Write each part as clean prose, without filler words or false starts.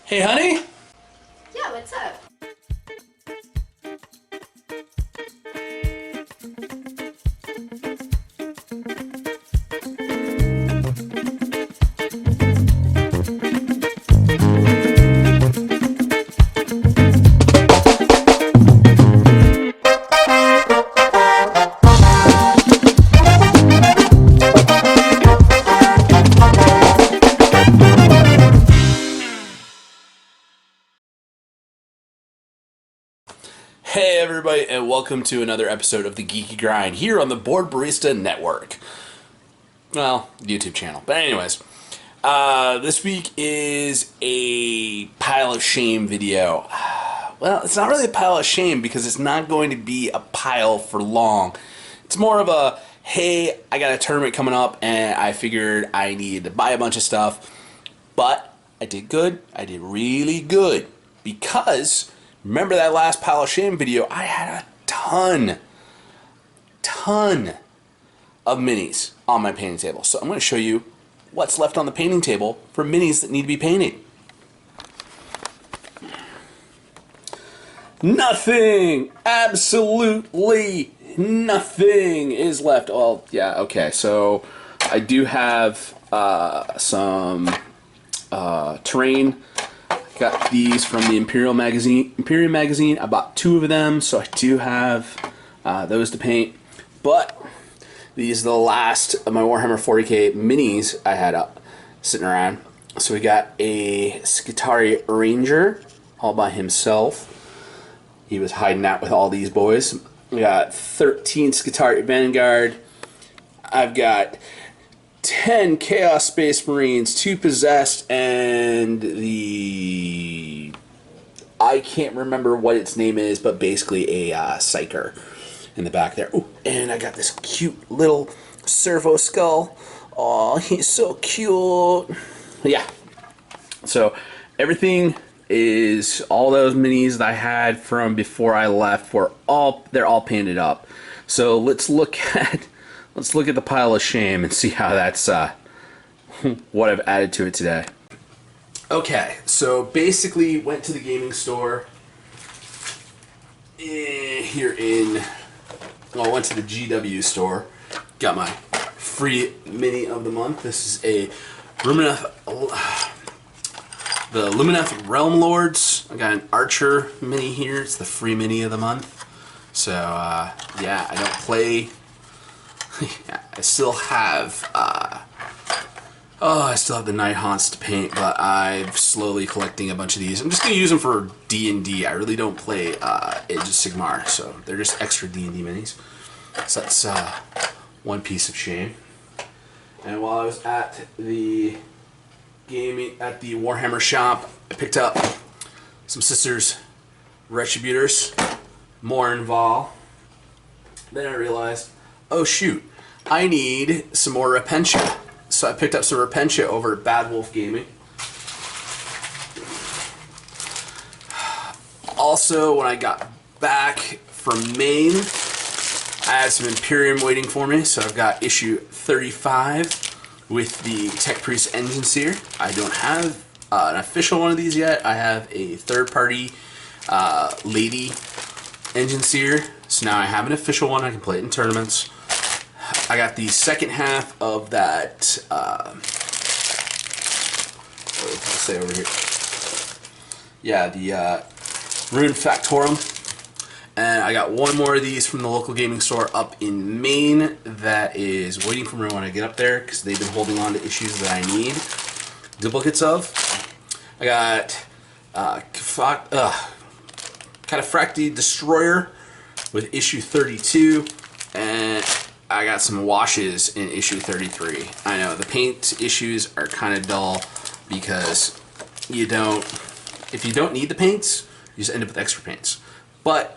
Hey, honey? Yeah, what's up? Hey everybody, and welcome to another episode of the Geeky Grind here on the Board Barista Network. Well, YouTube channel. But anyways, this week is a pile of shame video. Well, it's not really a pile of shame because it's not going to be a pile for long. It's more of a, hey, I got a tournament coming up and I figured I needed to buy a bunch of stuff. But I did good. I did really good because remember that last pile of shame video? I had a ton of minis on my painting table. So I'm going to show you what's left on the painting table for minis that need to be painted. Nothing! Absolutely nothing is left. Well, yeah, okay. So I do have some terrain. Got these from the Imperium magazine. I bought 2 of them, so I do have those to paint. But these are the last of my Warhammer 40k minis I had up sitting around. So we got a Skitarii Ranger all by himself. He was hiding out with all these boys. We got 13 Skitarii Vanguard. I've got 10 Chaos Space Marines, 2 Possessed, and the... I can't remember what its name is, but basically a Psyker in the back there. Ooh, and I got this cute little servo skull. Oh, he's so cute. Yeah. So everything is, all those minis that I had from before I left they're all painted up. So let's look at the pile of shame and see how that's what I've added to it today. Okay, so basically went to the gaming store here in, well, I went to the GW store, got my free mini of the month. This is a the Lumineth Realm Lords. I got an Archer mini here. It's the free mini of the month. So yeah, I don't play. Yeah, I still have the Night Haunts to paint, but I'm slowly collecting a bunch of these. I'm just gonna use them for D&D. I really don't play Age of Sigmar, so they're just extra D&D minis. So that's one piece of shame. And while I was at the Warhammer shop, I picked up some Sisters Retributors, more Vol. Then I realized, oh shoot, I need some more Repentia. So I picked up some Repentia over at Bad Wolf Gaming. Also, when I got back from Maine, I had some Imperium waiting for me. So I've got issue 35 with the Tech Priest Engine Seer. I don't have an official one of these yet. I have a third-party Lady Engine Seer. So now I have an official one. I can play it in tournaments. I got the second half of that, what did I say over here? Yeah, the Rune Factorum. And I got one more of these from the local gaming store up in Maine that is waiting for me when I get up there because they've been holding on to issues that I need duplicates of. I got Cataphracti Destroyer with issue 32, and I got some washes in issue 33. I know the paint issues are kind of dull because if you don't need the paints, you just end up with extra paints. But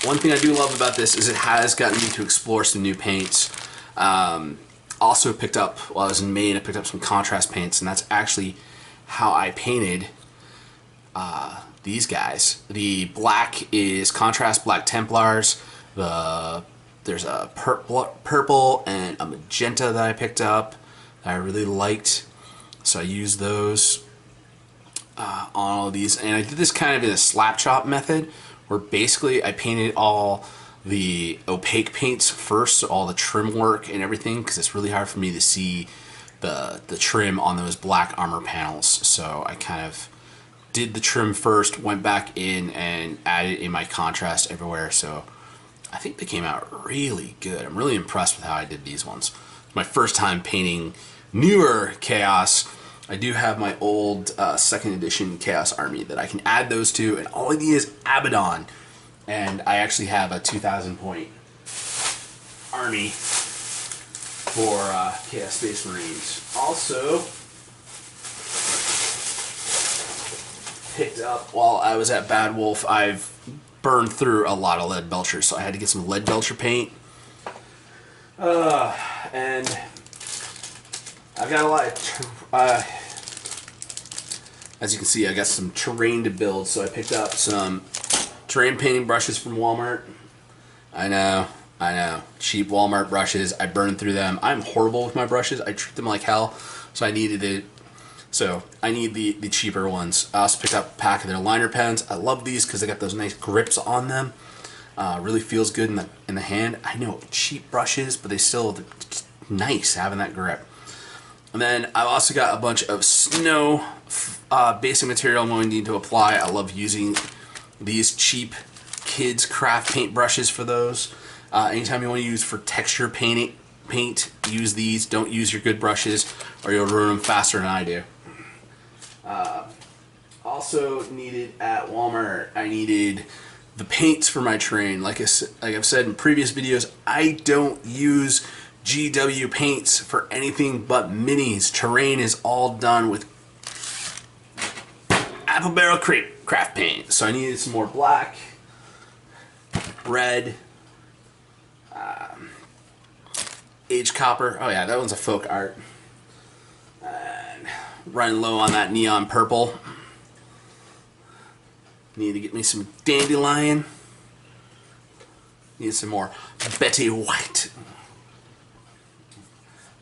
one thing I do love about this is it has gotten me to explore some new paints. Also picked up, while I was in Maine, I picked up some contrast paints, and that's actually how I painted these guys. The black is contrast black Templars. There's a purple and a magenta that I picked up that I really liked, so I used those. on all of these, and I did this kind of in a slap chop method, where basically I painted all the opaque paints first, so all the trim work and everything, because it's really hard for me to see the trim on those black armor panels. So I kind of did the trim first, went back in and added in my contrast everywhere. So I think they came out really good. I'm really impressed with how I did these ones. It's my first time painting newer Chaos. I do have my old 2nd edition Chaos Army that I can add those to, and all I need is Abaddon. And I actually have a 2,000 point army for Chaos Space Marines. Also, picked up while I was at Bad Wolf, I've burned through a lot of lead belchers, so I had to get some lead belcher paint. And I've got a lot of, as you can see, I got some terrain to build, so I picked up some terrain painting brushes from Walmart. I know, cheap Walmart brushes. I burned through them. I'm horrible with my brushes. I treat them like hell, so I needed it. So I need the cheaper ones. I also picked up a pack of their liner pens. I love these because they got those nice grips on them. Really feels good in the hand. I know, cheap brushes, but they're nice having that grip. And then I've also got a bunch of snow basic material I'm going to need to apply. I love using these cheap kids craft paint brushes for those. Anytime you want to use for texture paint, use these. Don't use your good brushes or you'll ruin them faster than I do. Also needed at Walmart, I needed the paints for my terrain. Like I've said in previous videos, I don't use GW paints for anything but minis. Terrain is all done with apple barrel craft paint. So I needed some more black, red, aged copper. Oh yeah, that one's a folk art. Running low on that neon purple. Need to get me some dandelion. Need some more Betty White.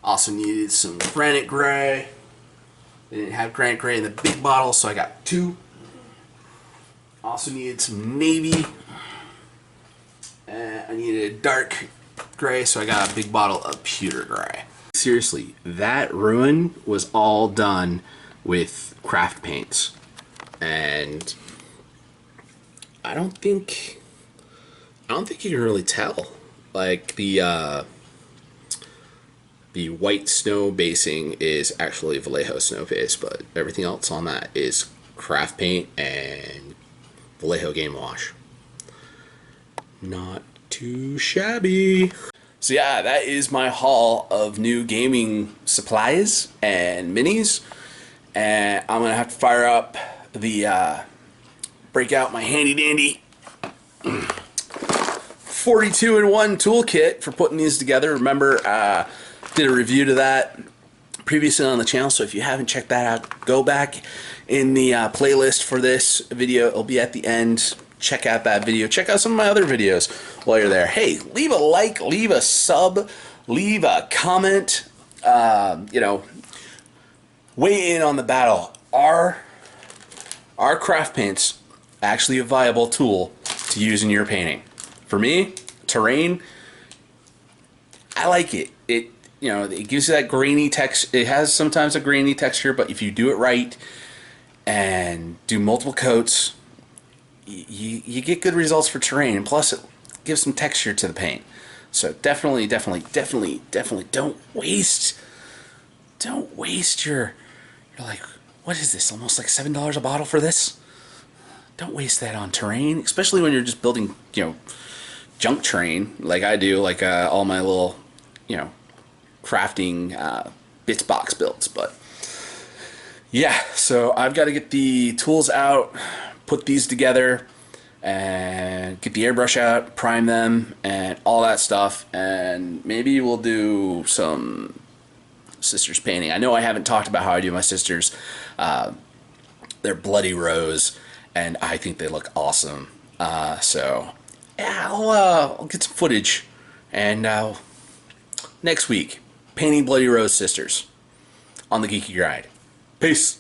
Also needed some granite gray. They didn't have granite gray in the big bottle, so I got 2. Also needed some navy. I needed a dark gray, so I got a big bottle of pewter gray. Seriously, that ruin was all done with craft paints, and I don't think you can really tell. Like the white snow basing is actually Vallejo snow base, but everything else on that is craft paint and Vallejo game wash. Not too shabby. So yeah, that is my haul of new gaming supplies and minis, and I'm gonna have to fire up the break out my handy dandy 42-in-1 toolkit for putting these together. Remember, did a review to that previously on the channel, so if you haven't checked that out, go back in the playlist for this video. It'll be at the end. Check out that video. Check out some of my other videos while you're there. Hey, leave a like, leave a sub, leave a comment. You know, weigh in on the battle. Are craft paints actually a viable tool to use in your painting? For me, terrain, I like it. It gives you that grainy texture. It has sometimes a grainy texture, but if you do it right and do multiple coats, you get good results for terrain, and plus it gives some texture to the paint. So definitely don't waste your, you're like, what is this, almost like $7 a bottle for this? Don't waste that on terrain, especially when you're just building, junk terrain like I do, like all my little, crafting bits box builds. But yeah, so I've got to get the tools out, put these together, and get the airbrush out, prime them, and all that stuff, and maybe we'll do some sisters painting. I know I haven't talked about how I do my sisters. They're bloody rose, and I think they look awesome. So yeah, I'll get some footage, and next week, painting bloody rose sisters on the Geeky Grind. Peace.